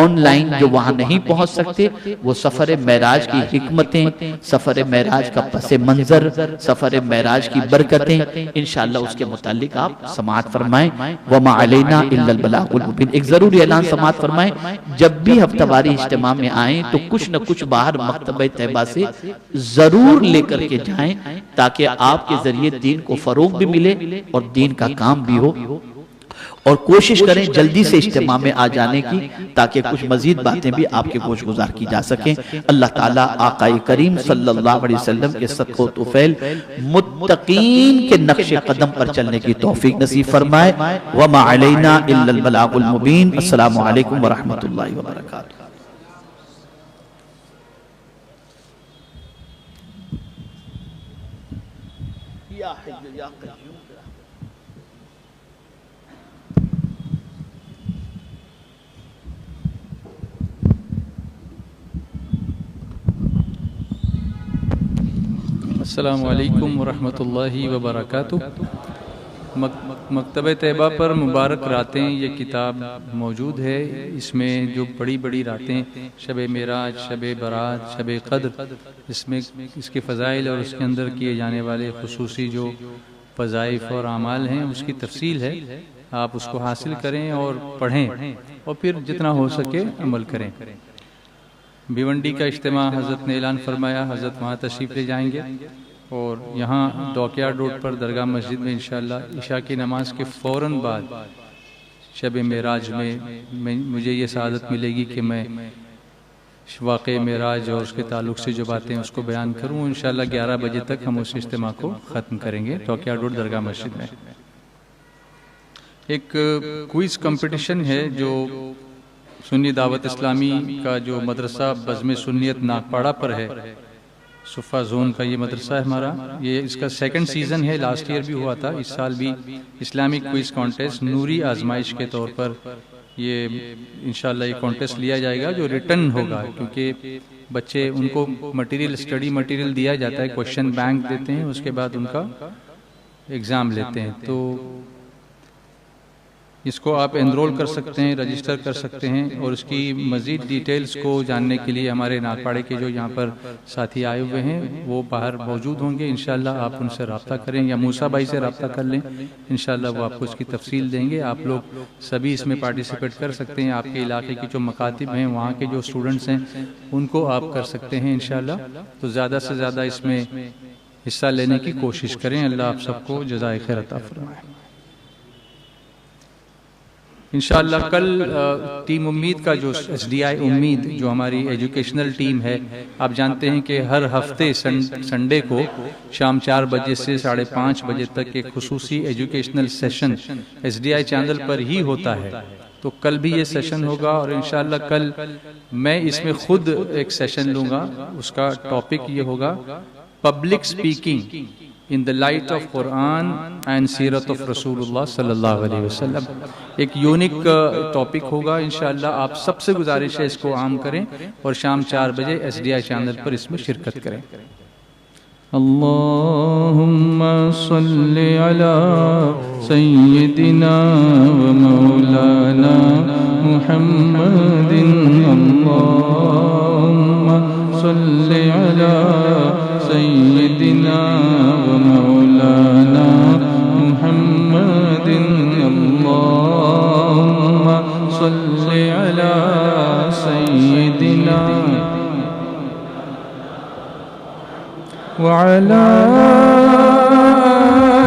آن لائن جو وہاں نہیں پہنچ سکتے وہ سفر معراج کی حکمتیں، سفر معراج کا پس منظر، سفر معراج کی برکتیں انشاءاللہ اس کے متعلق آپ سماعت فرمائیں۔ وَمَا عَلَيْنَا إِلَّا الْبَلَاغُ الْمُبِينُ، ایک ضروری اعلان سماعت فرمائیں، جب بھی ہفتہ واری اجتماع میں آئیں تو کچھ نہ کچھ باہر مکتبہ طیبہ سے ضرور لے کر کے جائیں، تاکہ آپ کے ذریعے دین کو فروغ بھی ملے اور دین کا کام بھی ہو۔ اور کوشش کریں جلدی سے اجتماع میں آ جانے کی، تاکہ کچھ مزید باتیں بھی آپ کے گوش گزار کی جا سکیں۔ اللہ تعالیٰ آقا کریم صلی اللہ علیہ وسلم کے صدقہ و طفیل متقین کے نقش قدم پر چلنے کی توفیق نصیب فرمائے۔ وَمَا عَلَيْنَا إِلَّا الْبَلَاغُ الْمُبِينُ۔ السلام علیکم ورحمۃ اللہ وبرکاتہ۔ یا حی یا قیوم۔ السلام علیکم ورحمۃ اللہ وبرکاتہ۔ مکتبہ طیبہ پر مبارک راتیں یہ کتاب موجود ہے۔ اس میں جو بڑی بڑی راتیں شب معراج، شب برات، شب قدر، اس میں اس کے فضائل اور اس کے اندر کیے جانے والے خصوصی جو وظائف اور اعمال ہیں اس کی تفصیل ہے۔ آپ اس کو حاصل کریں اور پڑھیں اور پھر جتنا ہو سکے عمل کریں۔ بھیونڈی کا اجتماع حضرت نے اعلان فرمایا، حضرت وہاں تشریف لے جائیں گے، اور یہاں ڈاکیارڈ روڈ پر درگاہ مسجد میں انشاءاللہ عشاء کی نماز کے فوراً بعد شب معراج میں مجھے یہ سعادت ملے گی کہ میں واقع معراج اور اس کے تعلق سے جو باتیں اس کو بیان کروں۔ انشاءاللہ 11 بجے تک ہم اس اجتماع کو ختم کریں گے ڈاکیارڈ روڈ درگاہ مسجد میں۔ ایک کوئز کمپٹیشن ہے جو سنی دعوت اسلامی کا جو مدرسہ بزم سنیت ناگپاڑا پر ہے، صفا زون کا یہ مدرسہ ہے ہمارا، یہ اس کا سیکنڈ سیزن ہے، لاسٹ ایئر بھی ہوا تھا، اس سال بھی اسلامک کوئز کانٹیسٹ نوری آزمائش کے طور پر یہ انشاءاللہ یہ کانٹیسٹ لیا جائے گا جو ریٹن ہوگا، کیونکہ بچے ان کو مٹیریل اسٹڈی مٹیریل دیا جاتا ہے، کوشچن بینک دیتے ہیں، اس کے بعد ان کا ایگزام لیتے ہیں۔ تو اس کو آپ انرول کر سکتے ہیں، رجسٹر کر سکتے ہیں، اور اس کی مزید ڈیٹیلز کو جاننے کے لیے ہمارے ناگپاڑے کے جو یہاں پر ساتھی آئے ہوئے ہیں وہ باہر موجود ہوں گے، انشاءاللہ آپ ان سے رابطہ کریں یا موسیٰ بھائی سے رابطہ کر لیں، انشاءاللہ وہ آپ کو اس کی تفصیل دیں گے۔ آپ لوگ سبھی اس میں پارٹیسپیٹ کر سکتے ہیں، آپ کے علاقے کی جو مکاتب ہیں، وہاں کے جو اسٹوڈنٹس ہیں ان کو آپ کر سکتے ہیں انشاءاللہ۔ تو زیادہ سے زیادہ اس میں حصہ لینے کی کوشش کریں، اللہ آپ سب کو جزائے خیر عطا فرمائے۔ انشاءاللہ کل ٹیم امید کا جو ایس ڈی آئی امید جو ہماری ایجوکیشنل ٹیم ہے، آپ جانتے ہیں کہ ہر ہفتے سنڈے کو شام 4 بجے سے 5:30 بجے تک ایک خصوصی educational session S D I channel پر ہی ہوتا ہے۔ تو کل بھی یہ سیشن ہوگا، اور انشاءاللہ کل میں اس میں خود ایک سیشن لوں گا، اس کا ٹاپک یہ ہوگا public speaking in the light of Quran and Seerat of Rasulullah sallallahu alaihi wasallam. ایک یونک ٹاپک ہوگا انشاءاللہ. آپ سب سے گزارش ہے اس کو عام کریں اور شام 4 بجے SDI چینل پر اس میں شرکت کریں. اللہم صل علی سیدنا و مولانا محمد. اللہم صل علی سیدنا و مولانا محمد. اللہم صل علی سیدنا وعلى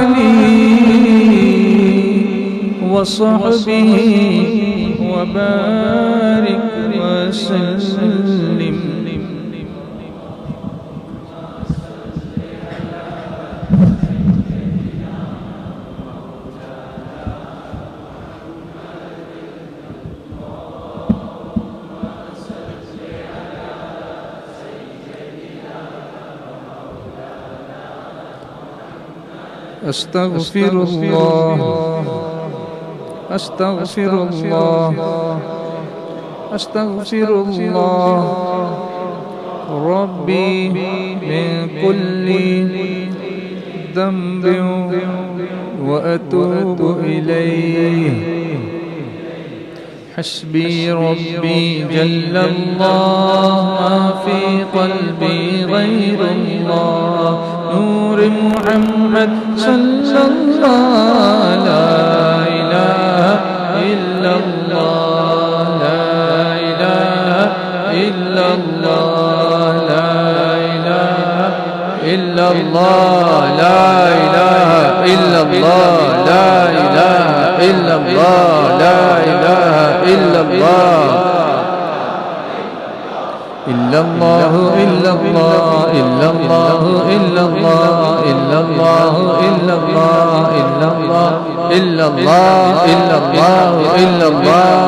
آله وصحبه وبارك وسلم. استغفر الله استغفر الله استغفر الله ربي من كل ذنب وأتوب إليه. حسبي ربي جل الله ما في قلبي غير الله. نور محمد صلى الله لا إله إلا الله لا إله إلا الله لا إله إلا الله لا إله إلا الله لا إله إلا الله لا إله إلا الله إلا الله إلا الله إلا الله إلا الله إلا الله إلا الله إلا الله إلا الله إلا الله إلا الله.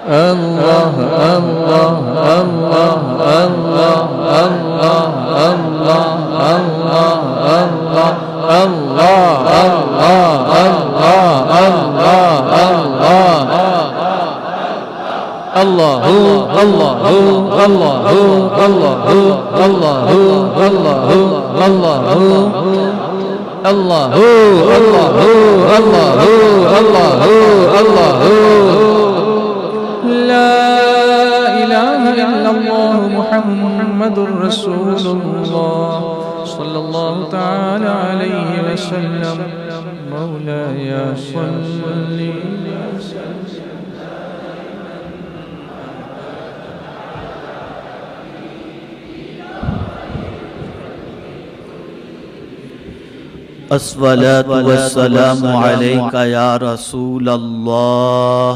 الله الله الله الله الله الله الله الله الله الله الله الله الله الله الله الله الله الله الله لا إله إلا الله محمد رسول الله صلى الله تعالى عليه وسلم. مولاي صل الصلاة والسلام عليك يا رسول الله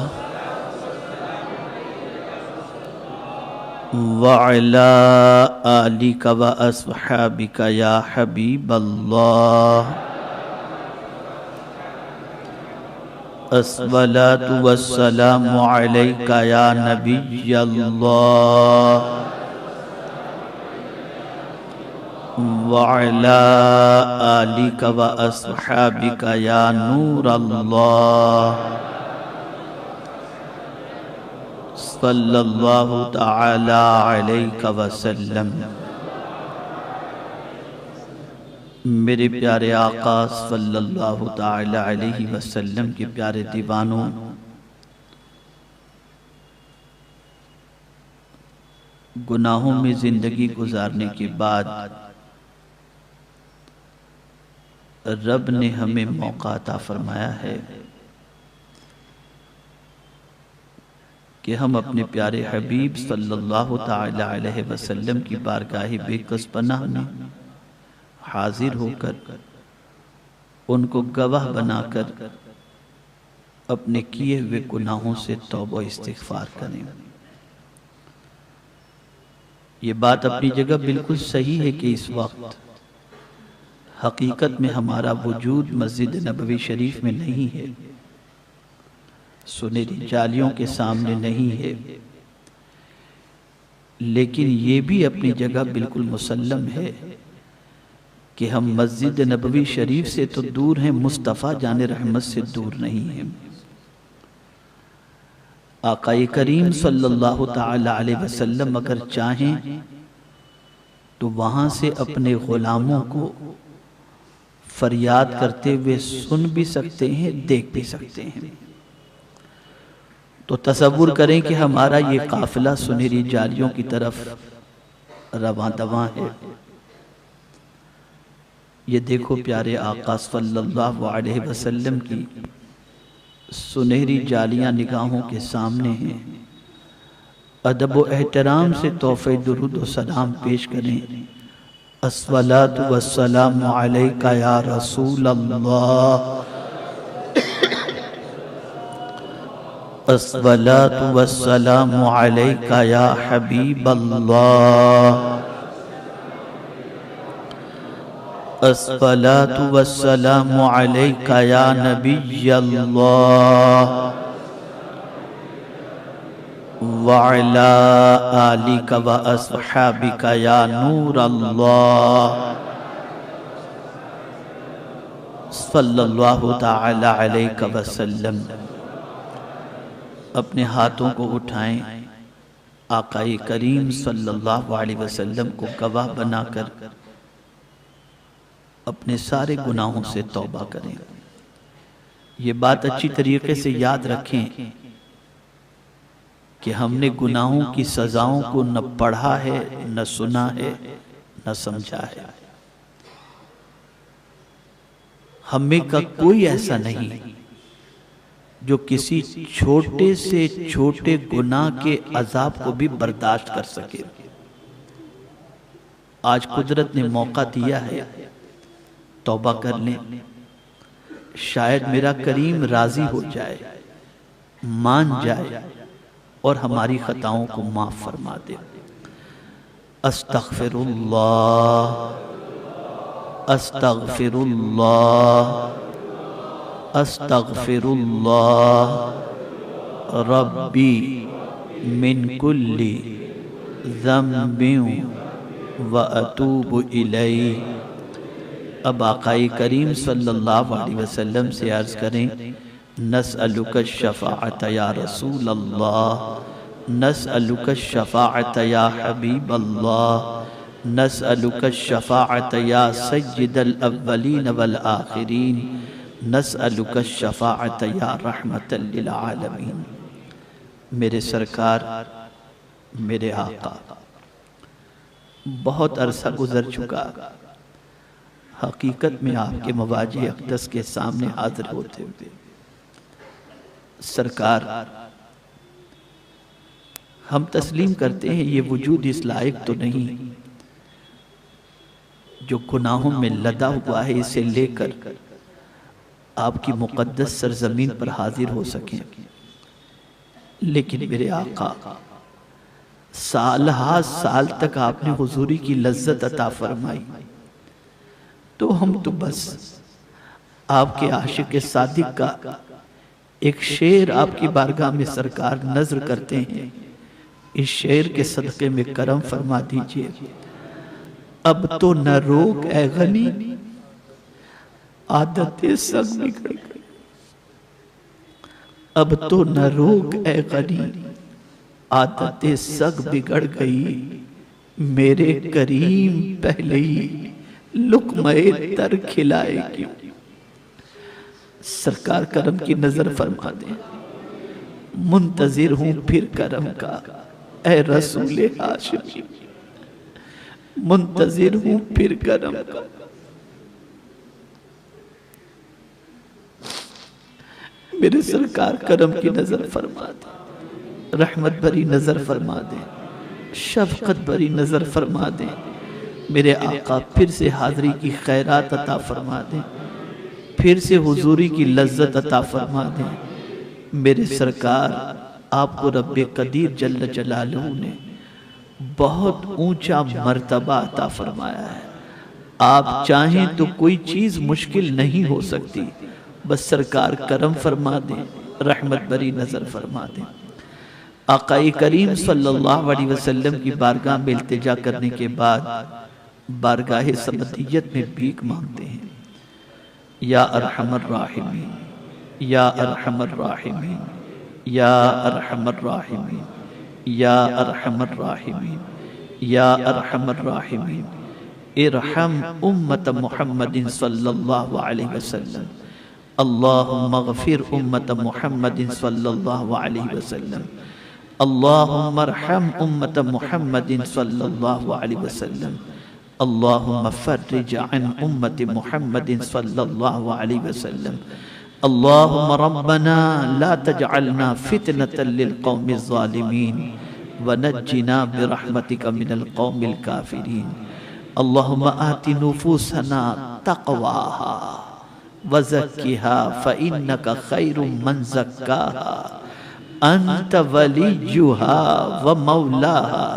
وعلى آلك وأصحابك يا حبيب الله. الصلاة والسلام عليك يا نبي الله وعلى آلك وأصحابك يا نور الله. صلی اللہ تعالی علیہ وسلم. میرے پیارے آقا صلی اللہ تعالی علیہ وسلم کے پیارے دیوانوں، گناہوں میں زندگی گزارنے کے بعد رب نے ہمیں موقع عطا فرمایا ہے کہ ہم اپنے پیارے حبیب صلی اللہ تعالی علیہ وسلم کی بارگاہ بے کس پناہ میں حاضر ہو کر ان کو گواہ بنا کر اپنے کیے ہوئے گناہوں سے توبہ و استغفار کریں. یہ بات اپنی جگہ بالکل صحیح ہے کہ اس وقت حقیقت میں ہمارا وجود مسجد نبوی شریف میں نہیں ہے، سنہری جالیوں کے سامنے نہیں ہے، لیکن یہ بھی اپنی جگہ بالکل مسلم ہے کہ ہم مسجد نبوی شریف سے تو دور ہیں، مصطفیٰ جان رحمت سے دور نہیں ہیں۔ آقا کریم صلی اللہ تعالی علیہ وسلم اگر چاہیں تو وہاں سے اپنے غلاموں کو فریاد کرتے ہوئے سن بھی سکتے ہیں، دیکھ بھی سکتے ہیں۔ تو تصور کریں کہ ہمارا یہ قافلہ سنہری جالیوں کی طرف رواں دواں ہے۔ یہ دیکھو پیارے آقا صلی اللہ علیہ وسلم کی سنہری جالیاں نگاہوں کے سامنے ہیں۔ ادب و احترام سے تحفہ درود و سلام پیش کریں۔ الصلاۃ والسلام علیک یا رسول اللہ، الصلاۃ والسلام علیک یا حبیب اللہ، الصلاۃ والسلام علیک یا نبی اللہ، وعلی آلک و اصحابک یا نور اللہ، صلی اللہ تعالی علیہ وسلم۔ اپنے ہاتھوں کو اٹھائیں، آقا کریم صلی اللہ علیہ وسلم کو گواہ بنا کر اپنے سارے گناہوں سے توبہ کریں۔ یہ بات اچھی طریقے سے یاد رکھیں کہ ہم نے گناہوں کی سزاؤں کو نہ پڑھا ہے، نہ سنا ہے، نہ سمجھا ہے۔ ہمیں کا کوئی ایسا نہیں جو کسی چھوٹے سے چھوٹے گناہ کے عذاب کو بھی برداشت کر سکے۔ آج قدرت نے موقع دیا ہے، توبہ کر لیں، شاید میرا کریم راضی ہو جائے، مان جائے اور ہماری خطاؤں کو معاف فرما دے۔ استغفر اللہ، استغفر اللہ، استغفر اللہ ربی من کل ذنب واتوب الیہ۔ اب آقا کریم صلی اللہ علیہ وسلم سے عرض کریں، نسألک الشفاعت یا رسول اللہ، نسألک الشفاعت یا حبیب اللہ، نسألک الشفاعت یا سید الاولین والآخرین، نسألک الشفاعت یا رحمت للعالمین۔ میرے سرکار، میرے آقا، بہت عرصہ گزر چکا، حقیقت میں آپ کے مواجہ اقدس کے سامنے حاضر ہوتے ہوئے سرکار، ہم تسلیم کرتے ہیں یہ وجود اس لائق تو نہیں جو گناہوں میں لدا ہوا ہے، اسے لے کر آپ کی مقدس سرزمین پر حاضر ہو سکیں، لیکن میرے آقا سالہ سال تک آپ نے حضوری کی لذت عطا فرمائی، تو ہم تو بس آپ کے عاشق صادق کا ایک شعر آپ کی بارگاہ میں سرکار نظر کرتے ہیں، اس شعر کے صدقے میں کرم فرما دیجئے۔ اب تو نہ روک اے غنی، عادت سگ بگڑ گئی، اب تو نہ روک اے غنی، عادت سگ بگڑ گئی، میرے کریم پہلے ہی لقمہ تر کھلائے کیوں۔ سرکار کرم کی نظر فرما دیں، منتظر ہوں پھر کرم کا اے رسول ہاشمی، منتظر ہوں پھر کرم کا۔ میرے سرکار کرم کی نظر فرما دیں، رحمت بھری نظر فرما دیں، شفقت بھری نظر فرما دیں، میرے آقا پھر سے حاضری کی خیرات عطا فرما دیں، پھر سے حضوری کی لذت عطا فرما دیں۔ میرے سرکار، آپ کو رب قدیر جل جلالہ نے بہت اونچا مرتبہ عطا فرمایا ہے، آپ چاہیں تو کوئی چیز مشکل نہیں ہو سکتی، بس سرکار کرم فرما دیں، رحمت بری نظر فرما دیں۔ آقا کریم صلی اللہ علیہ وسلم کی بارگاہ میں التجا کرنے کے بعد بارگاہ سمدیت میں بھیک مانگتے ہیں، یا ارحم الراحمین، یا ارحم الراحمین، یا ارحم الراحمین، یا ارحم الراحمین، یا ارحم الراحمین، ارحم امت محمد صلی اللہ علیہ وسلم، اللہم اغفر امت محمد صلی اللہ علیہ وسلم، اللہم ارحم امت محمد صلی اللہ علیہ وسلم، اللہم فرج عن امت محمد صلی اللہ علیہ وسلم، اللہم ربنا لا تجعلنا فتنة للقوم الظالمین ونجنا برحمتک من القوم الكافرین، اللہم آت نفوسنا تقواها وزکها فإنک خیر من زکاها انت ولیجها ومولاها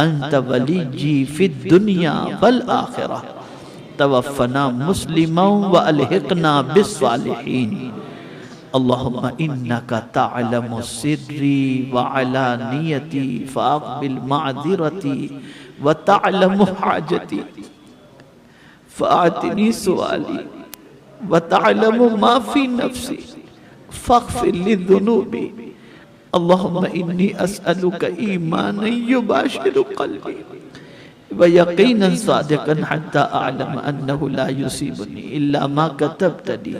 انت ولیجی فی الدنیا والآخرہ توفنا مسلما والحقنا بالصالحین، اللہم انکا تعلم سری وعلانیتی فاقبل معذرتی وتعلم حاجتی فاعتنی سوالی وتعلم ما فی نفسی فاغفر للذنوبی، اللہم انی اسألک ایمانا یباشر قلبی ویقینا صادقا حتی اعلم انه لا یصیبنی الا ما کتبت لی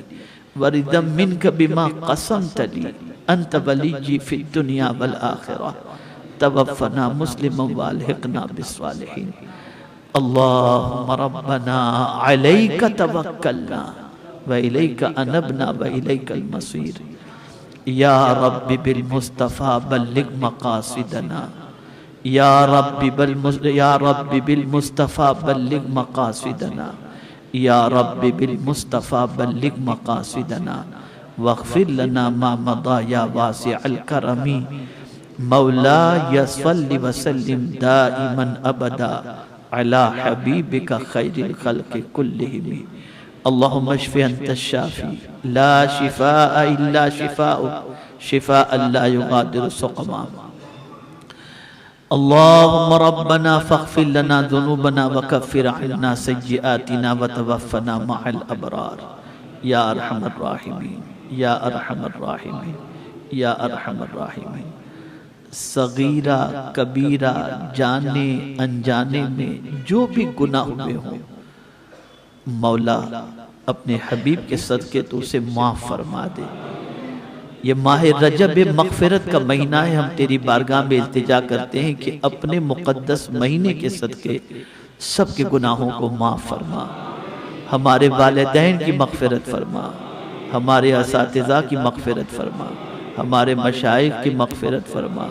وردا منک بما قسمت لی انت ولیجی فی الدنیا والآخرہ توفنا مسلما والحقنا بالصالحین، اللہم ربنا علیک توکلنا وإلیک انبنا وإلیک المصیر، یا رب بالمصطفى بلغ مقاصدنا، یا رب بالمصطفى بلغ مقاصدنا، یا رب بالمصطفى بلغ مقاصدنا واغفر لنا ما مضى یا واسع الکرم، مولاي صل وسلم دائما ابدا على حبیبک خیر الخلق كلهم، اللہم اشف انت الشافی لا شفاء الا شفاءک شفاء لا یغادر سقما، اللہم ربنا فاغفر لنا ذنوبنا وکفر عنا سیئاتنا وتوفنا مع الابرار، یا ارحم الراحمین، یا ارحم الراحمین، یا ارحم الراحمین، صغیرہ کبیرہ جانے انجانے میں جو بھی گناہ ہوئے ہوں مولا اپنے حبیب کے صدقے تو اسے معاف فرما دے۔ یہ ماہ رجب مغفرت کا مہینہ ہے، ہم تیری بارگاہ میں التجا کرتے ہیں کہ اپنے مقدس مہینے کے صدقے سب کے گناہوں کو معاف فرما، ہمارے والدین کی مغفرت فرما، ہمارے اساتذہ کی مغفرت فرما، ہمارے مشائخ کی مغفرت فرما،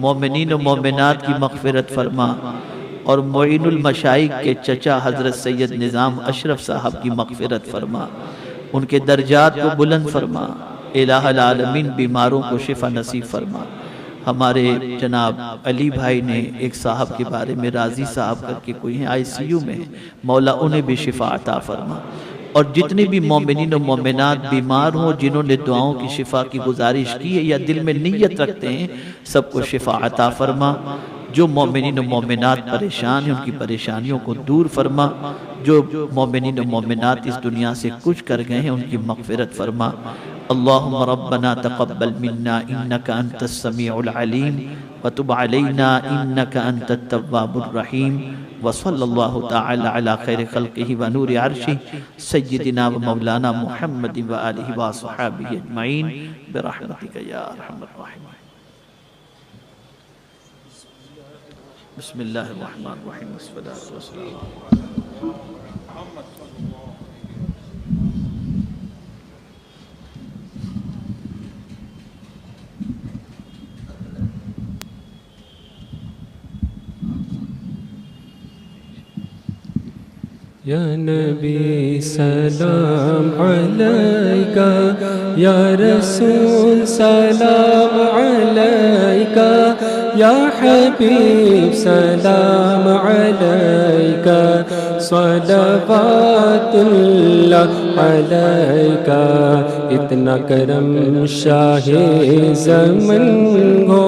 مومنین و مومنات کی مغفرت فرما، اور معین المشائخ کے چچا حضرت سید نظام اشرف صاحب کی مغفرت فرما، ان کے درجات کو بلند فرما، الہ العالمین بیماروں کو شفا نصیب فرما۔ ہمارے جناب علی بھائی نے ایک صاحب کے بارے میں راضی صاحب کر کے کوئی ہیں ICU میں، مولا انہیں بھی شفا عطا فرما، اور جتنے بھی مومنین و مومنات بیمار ہوں جنہوں نے دعاؤں کی شفا کی گزارش کی ہے یا دل میں نیت رکھتے ہیں سب کو شفا عطا فرما، جو مومنین و مومنات پریشان ہیں ان کی پریشانیوں کو دور فرما، جو مومنین و مومنات اس دنیا سے کچھ کر گئے ہیں ان کی مغفرت فرما۔ اللہم ربنا تقبل منا انکا انت السمیع العلیم وتب علینا انکا انت التواب الرحیم، وصلی اللہ تعالی علی خیر خلقہ ونور عرشہ سیدنا و مولانا محمد وآلہ وصحابہ اجمعین برحمتک یا ارحم الراحمین۔ بسم اللہ الرحمن الرحیم، والصلاة والسلام۔ یا نبی سلام علیکہ، یا رسول سلام علیکہ، یا حبیب سلام علیکہ، صلوات اللہ علیکہ۔ اتنا کرم شاہ زمن ہو